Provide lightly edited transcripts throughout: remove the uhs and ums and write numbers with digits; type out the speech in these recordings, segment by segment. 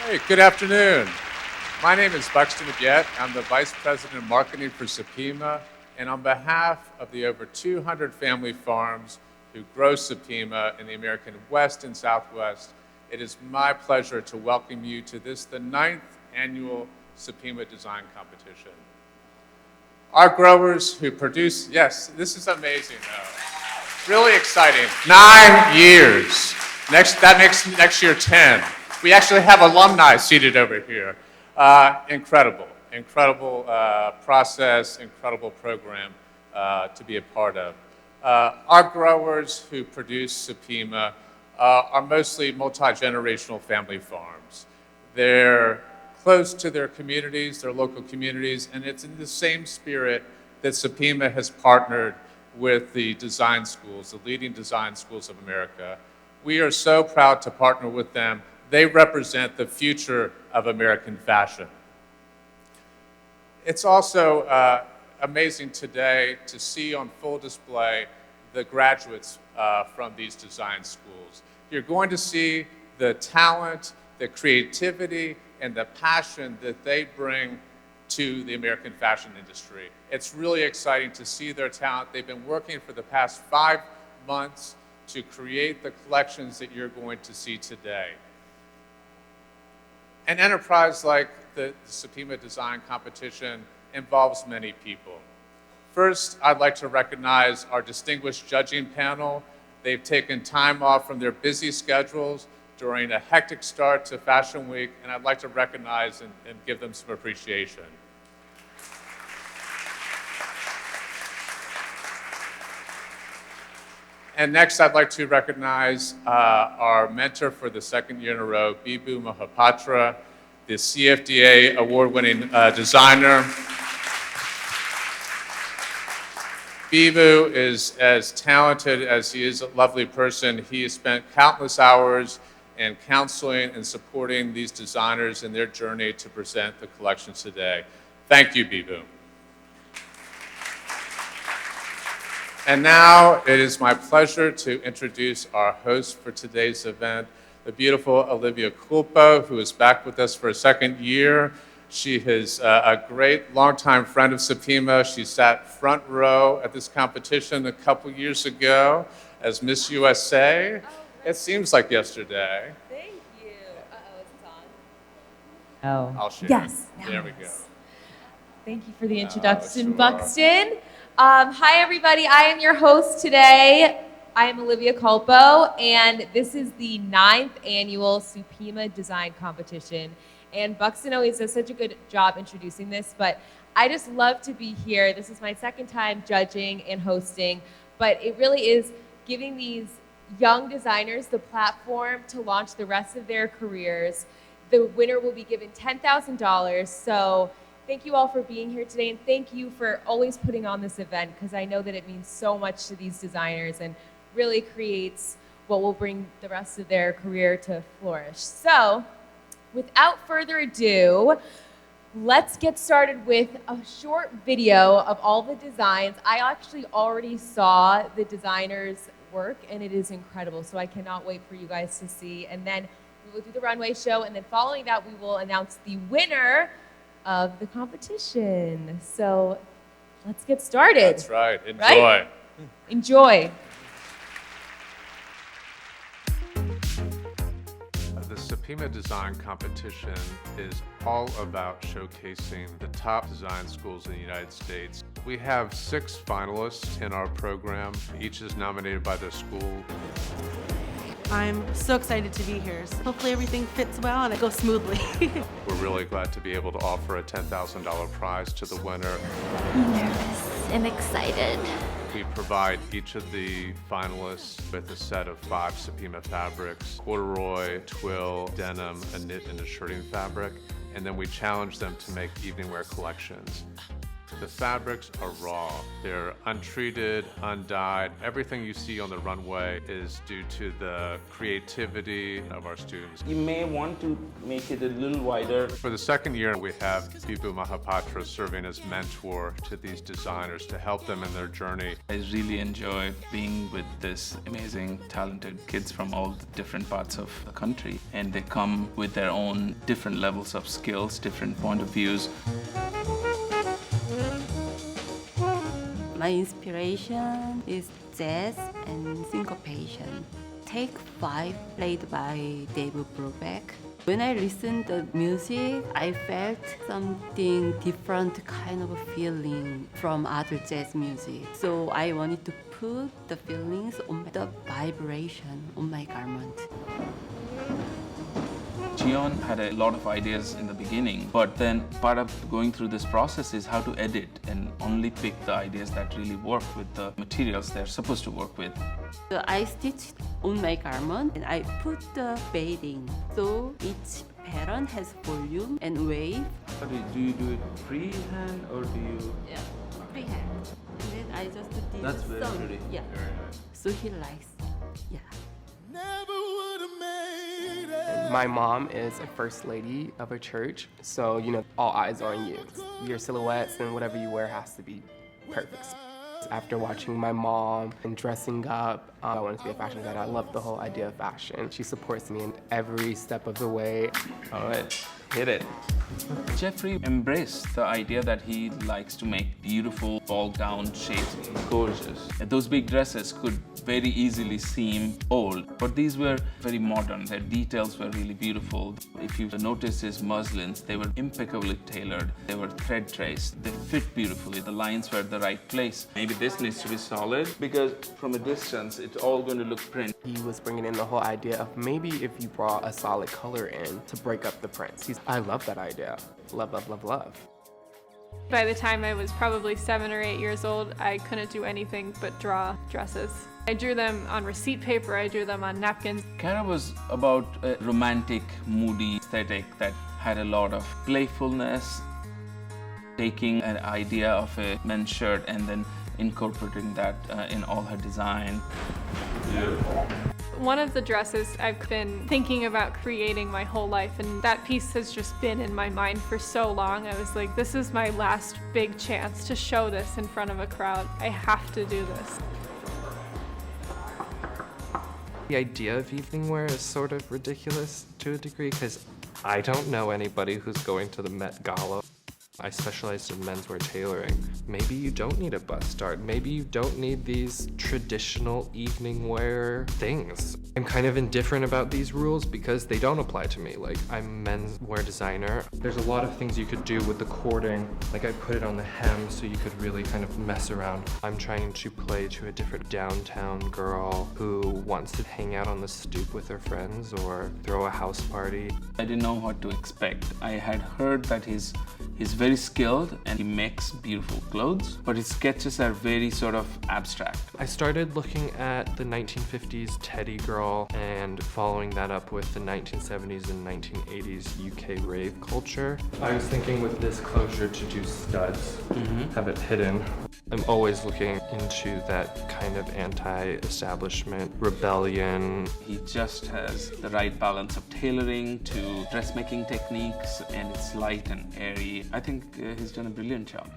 Hey, good afternoon. My name is Buxton Aguette. I'm the Vice President of Marketing for Supima, and on behalf of the over 200 family farms who grow Supima in the American West and Southwest, it is my pleasure to welcome you to the 9th annual Supima Design Competition. Our growers who produce, yes, this is amazing though. Really exciting. 9 years. That makes next year 10. We actually have alumni seated over here. Incredible process, incredible program to be a part of. Our growers who produce Supima are mostly multi-generational family farms. They're close to their communities, their local communities, and it's in the same spirit that Supima has partnered with the design schools, the leading design schools of America. We are so proud to partner with them. They represent the future of American fashion. It's also amazing today to see on full display the graduates from these design schools. You're going to see the talent, the creativity, and the passion that they bring to the American fashion industry. It's really exciting to see their talent. They've been working for the past 5 months to create the collections that you're going to see today. An enterprise like the Supima Design Competition involves many people. First, I'd like to recognize our distinguished judging panel. They've taken time off from their busy schedules during a hectic start to Fashion Week, and I'd like to recognize and give them some appreciation. And next, I'd like to recognize our mentor for the 2nd year in a row, Bibu Mohapatra, the CFDA award-winning designer. Bibu is as talented as he is a lovely person. He has spent countless hours in counseling and supporting these designers in their journey to present the collections today. Thank you, Bibu. And now it is my pleasure to introduce our host for today's event, the beautiful Olivia Culpo, who is back with us for a 2nd year. She is a great longtime friend of Supima. She sat front row at this competition a couple years ago as Miss USA. It seems like yesterday. Thank you. Uh-oh, is this on? Oh. I'll share. Yes. There we go. Thank you for the introduction, sure. Buxton. Hi, everybody. I am your host today. I am Olivia Culpo, and this is the 9th annual Supima Design Competition. And Buxton always does such a good job introducing this, but I just love to be here. This is my 2nd time judging and hosting, but it really is giving these young designers the platform to launch the rest of their careers. The winner will be given $10,000. So thank you all for being here today, and thank you for always putting on this event, because I know that it means so much to these designers and really creates what will bring the rest of their career to flourish. So without further ado, let's get started with a short video of all the designs. I actually already saw the designers' work, and it is incredible. So I cannot wait for you guys to see. And then we will do the runway show, and then following that, we will announce the winner of the competition. So let's get started. That's right. Enjoy. Right? Enjoy. The Supima Design Competition is all about showcasing the top design schools in the United States. We have 6 finalists in our program. Each is nominated by their school. I'm so excited to be here. So hopefully everything fits well and it goes smoothly. We're really glad to be able to offer a $10,000 prize to the winner. I'm nervous and excited. We provide each of the finalists with a set of 5 Supima fabrics: corduroy, twill, denim, a knit, and a shirting fabric. And then we challenge them to make evening wear collections. The fabrics are raw. They're untreated, undyed. Everything you see on the runway is due to the creativity of our students. You may want to make it a little wider. For the second year, we have Bibu Mahapatra serving as mentor to these designers to help them in their journey. I really enjoy being with this amazing, talented kids from all the different parts of the country, and they come with their own different levels of skills, different point of views. My inspiration is jazz and syncopation. Take 5, played by David Brubeck. When I listened to music, I felt something different kind of feeling from other jazz music. So I wanted to put the feelings on the vibration on my garment. Jion had a lot of ideas in the beginning, but then part of going through this process is how to edit and only pick the ideas that really work with the materials they're supposed to work with. So I stitched on my garment and I put the beading. So each pattern has volume and wave. Do you do it freehand or do you? Yeah, freehand. And then I just did That's very some. pretty. Yeah. Very nice. So he likes. Yeah. My mom is a first lady of a church, so all eyes are on you. Your silhouettes and whatever you wear has to be perfect. After watching my mom and dressing up, I wanted to be a fashion designer. I love the whole idea of fashion. She supports me in every step of the way. All right, hit it. Jeffrey embraced the idea that he likes to make beautiful ball-gown shapes. Gorgeous. Those big dresses could very easily seem old, but these were very modern. Their details were really beautiful. If you notice his muslins, they were impeccably tailored. They were thread traced. They fit beautifully. The lines were at the right place. Maybe this needs to be solid because from a distance, it's all going to look print. He was bringing in the whole idea of maybe if you brought a solid color in to break up the prints. I love that idea. Love, love, love, love. By the time I was probably 7 or 8 years old, I couldn't do anything but draw dresses. I drew them on receipt paper, I drew them on napkins. Kara was about a romantic, moody aesthetic that had a lot of playfulness, taking an idea of a men's shirt and then incorporating that in all her design. Beautiful. One of the dresses I've been thinking about creating my whole life, and that piece has just been in my mind for so long. I was like, this is my last big chance to show this in front of a crowd. I have to do this. The idea of evening wear is sort of ridiculous to a degree because I don't know anybody who's going to the Met Gala. I specialized in menswear tailoring. Maybe you don't need a bust dart. Maybe you don't need these traditional evening wear things. I'm kind of indifferent about these rules because they don't apply to me. Like, I'm a menswear designer. There's a lot of things you could do with the cording. Like, I put it on the hem so you could really kind of mess around. I'm trying to play to a different downtown girl who wants to hang out on the stoop with her friends or throw a house party. I didn't know what to expect. I had heard that he's very skilled and he makes beautiful clothes, but his sketches are very sort of abstract. I started looking at the 1950s Teddy girl and following that up with the 1970s and 1980s UK rave culture. I was thinking with this closure to do studs, have it hidden. I'm always looking into that kind of anti-establishment rebellion. He just has the right balance of tailoring to dressmaking techniques, and it's light and airy. I think he's done a brilliant job.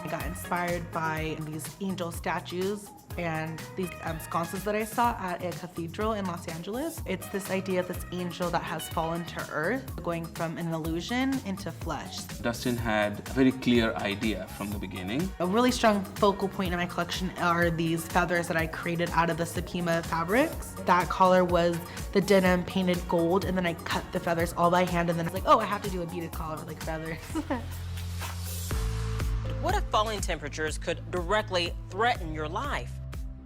I got inspired by these angel statues and these sconces that I saw at a cathedral in Los Angeles. It's this idea of this angel that has fallen to earth, going from an illusion into flesh. Dustin had a very clear idea from the beginning. A really strong focal point in my collection are these feathers that I created out of the Supima fabrics. That collar was the denim painted gold, and then I cut the feathers all by hand, and then I was like, oh, I have to do a beaded collar with like feathers. What if falling temperatures could directly threaten your life?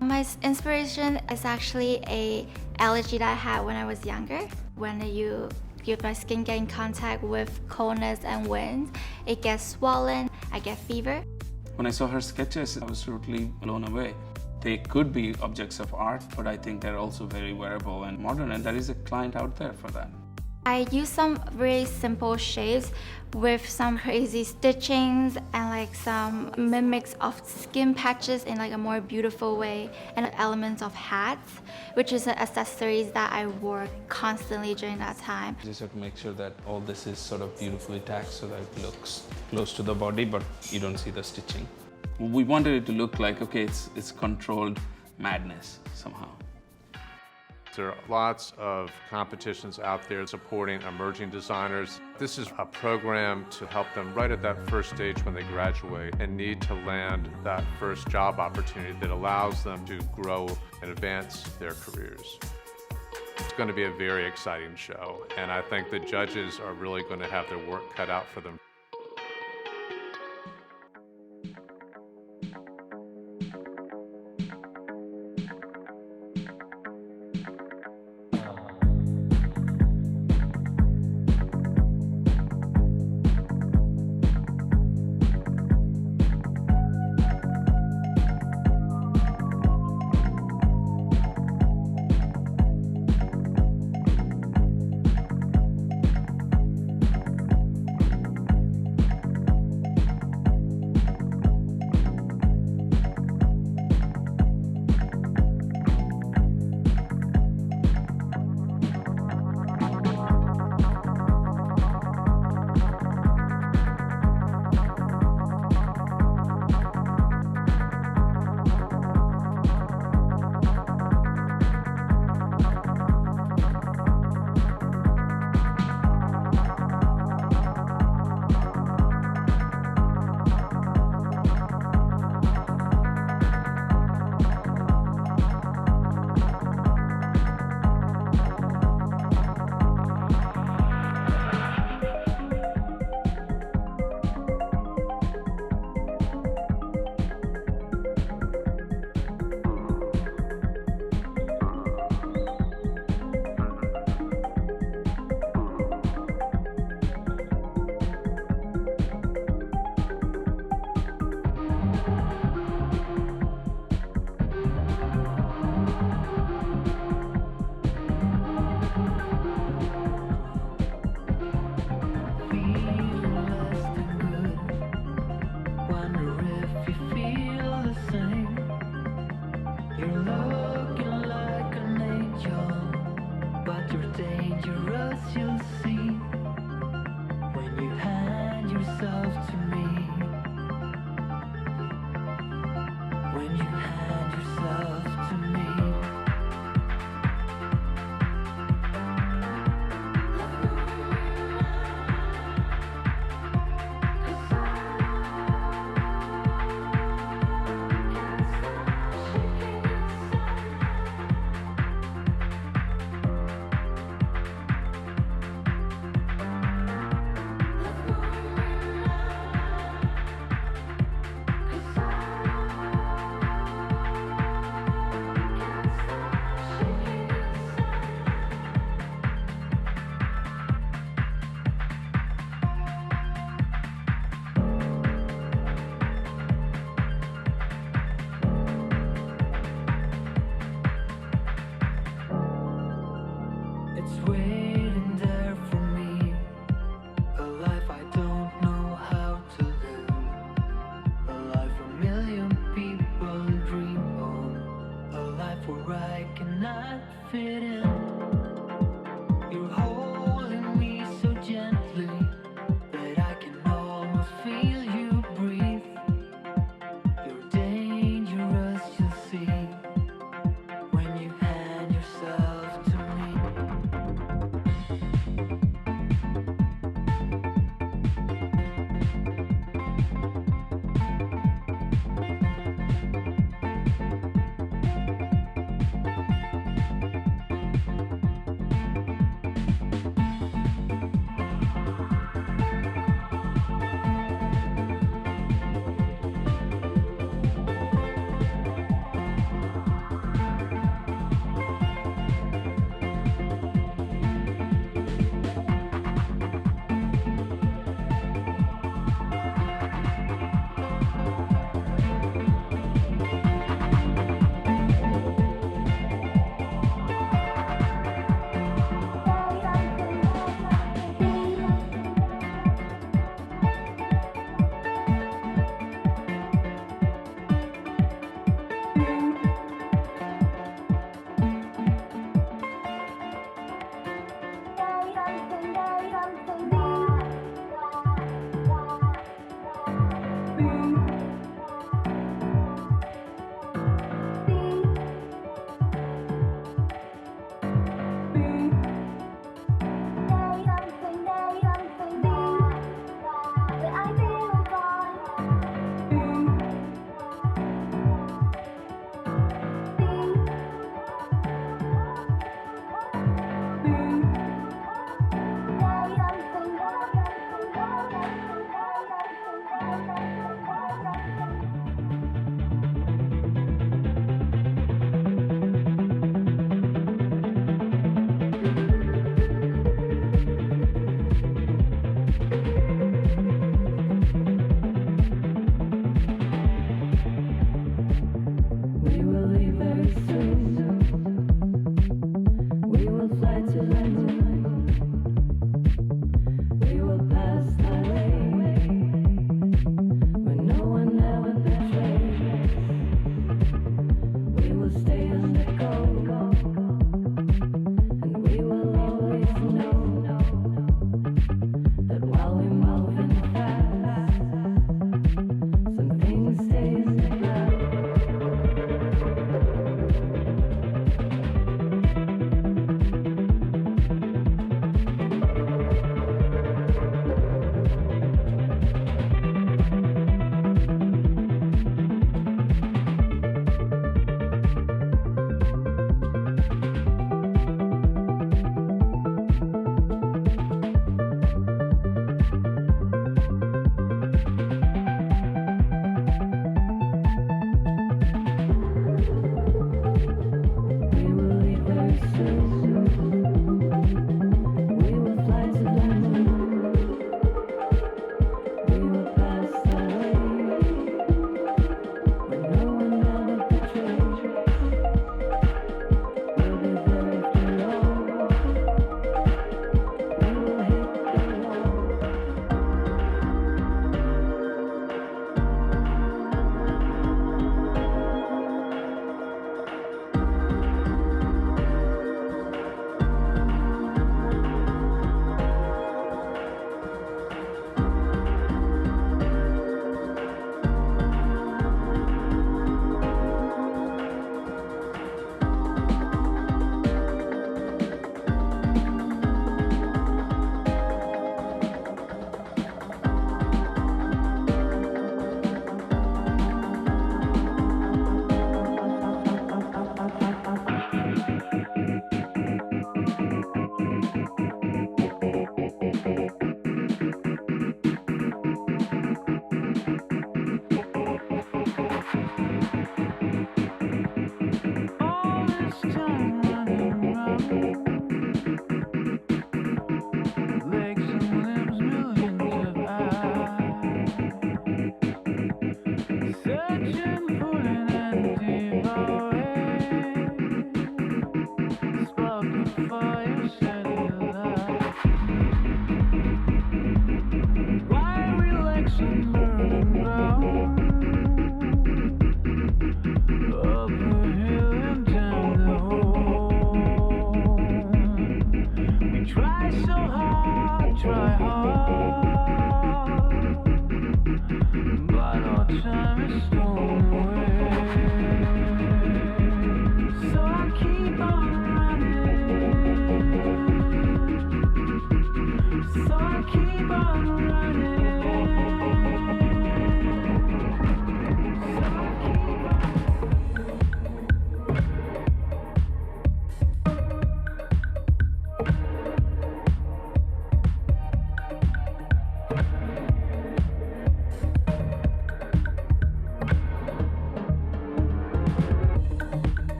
My inspiration is actually a allergy that I had when I was younger. When my skin get in contact with coldness and wind, it gets swollen, I get fever. When I saw her sketches, I was totally blown away. They could be objects of art, but I think they're also very wearable and modern, and there is a client out there for that. I use some very simple shapes with some crazy stitchings and like some mimics of skin patches in like a more beautiful way, and elements of hats, which is the accessories that I wore constantly during that time. You just have to make sure that all this is sort of beautifully tacked so that it looks close to the body, but you don't see the stitching. We wanted it to look like, okay, it's controlled madness somehow. There are lots of competitions out there supporting emerging designers. This is a program to help them right at that first stage when they graduate and need to land that first job opportunity that allows them to grow and advance their careers. It's going to be a very exciting show, and I think the judges are really going to have their work cut out for them.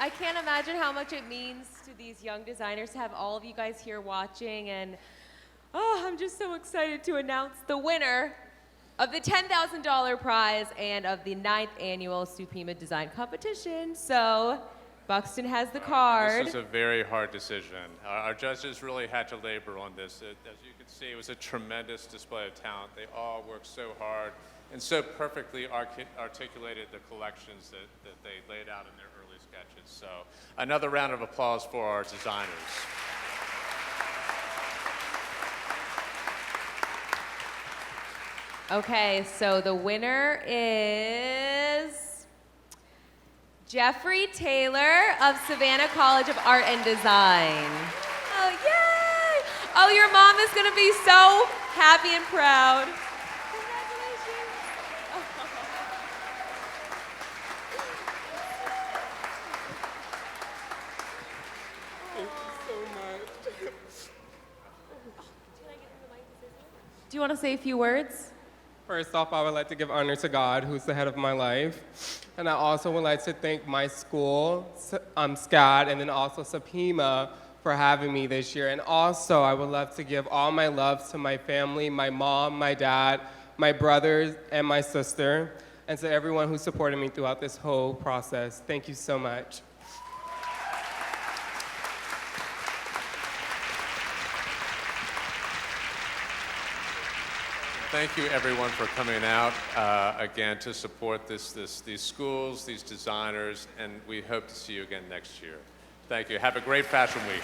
I can't imagine how much it means to these young designers to have all of you guys here watching, and I'm just so excited to announce the winner of the $10,000 prize and of the 9th annual Supima Design Competition. So Buxton has the card. This was a very hard decision. Our judges really had to labor on this. As you can see, it was a tremendous display of talent. They all worked so hard and so perfectly articulated the collections that they laid out in their early sketches. So another round of applause for our designers. Okay, so the winner is Jeffrey Taylor of Savannah College of Art and Design. Oh, yay! Oh, your mom is going to be so happy and proud. Congratulations. Thank you so much. Do you want to say a few words? First off, I would like to give honor to God, who's the head of my life. And I also would like to thank my school, SCAD, and then also Supima for having me this year. And also, I would love to give all my love to my family, my mom, my dad, my brothers, and my sister, and to everyone who supported me throughout this whole process. Thank you so much. Thank you, everyone, for coming out again to support these schools, these designers, and we hope to see you again next year. Thank you. Have a great Fashion Week.